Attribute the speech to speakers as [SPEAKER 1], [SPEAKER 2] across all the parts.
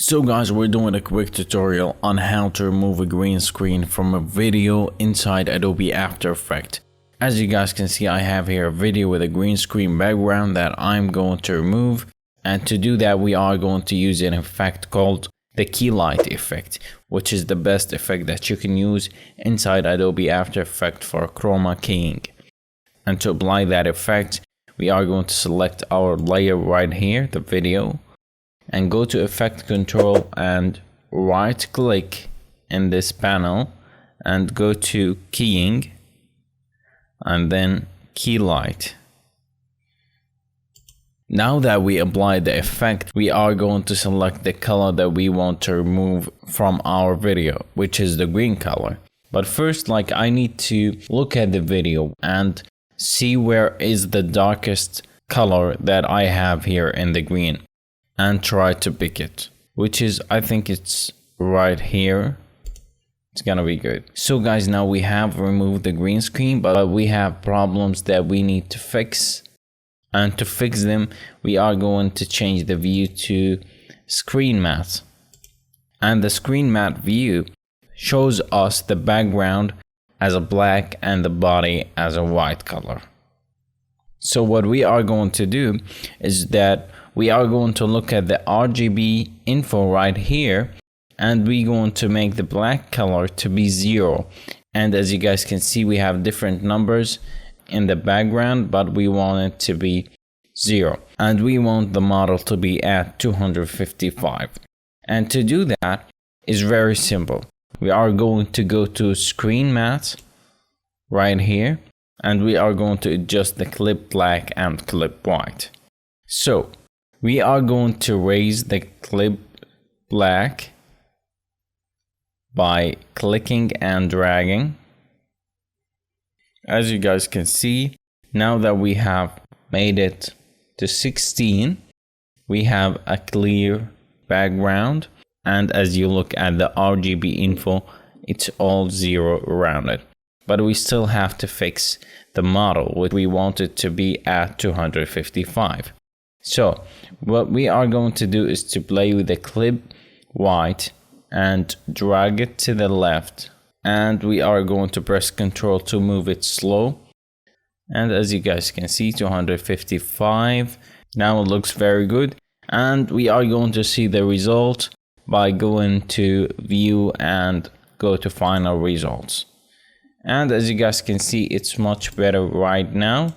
[SPEAKER 1] So guys, we're doing a quick tutorial on how to remove a green screen from a video inside Adobe After Effects. As you guys can see, I have here a video with a green screen background that I'm going to remove. And to do that, we are going to use an effect called the keylight effect, which is the best effect that you can use inside Adobe After Effects for chroma keying. And to apply that effect, we are going to select our layer right here, the video, and go to Effect Control and right click in this panel and go to Keying and then Keylight. Now that we applied the effect, we are going to select the color that we want to remove from our video, which is the green color. But first, I need to look at the video and see where is the darkest color that I have here in the green, and try to pick it, which is, I think it's right here. It's gonna be good. So guys, now we have removed the green screen, but we have problems that we need to fix. And to fix them, we are going to change the view to screen matte. And the screen matte view shows us the background as a black and the body as a white color. So what we are going to do is that we are going to look at the RGB info right here, and we're going to make the black color to be 0. And as you guys can see, we have different numbers in the background, but we want it to be 0. And we want the model to be at 255. And to do that is very simple. We are going to go to Screen Matte right here, and we are going to adjust the clip black and clip white. So we are going to raise the clip black by clicking and dragging. As you guys can see, now that we have made it to 16, we have a clear background. And as you look at the RGB info, it's all 0 around it. But we still have to fix the model, which we want it to be at 255. So what we are going to do is to play with the clip white and drag it to the left, and we are going to press Ctrl to move it slow. And as you guys can see, 255. Now it looks very good, and we are going to see the result by going to View and go to Final Results. And as you guys can see, it's much better right now.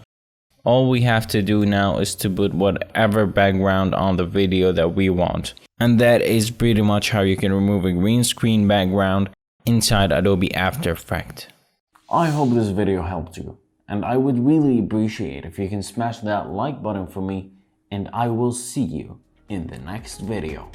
[SPEAKER 1] All we have to do now is to put whatever background on the video that we want. And that is pretty much how you can remove a green screen background inside Adobe After Effects.
[SPEAKER 2] I hope this video helped you, and I would really appreciate if you can smash that like button for me, and I will see you in the next video.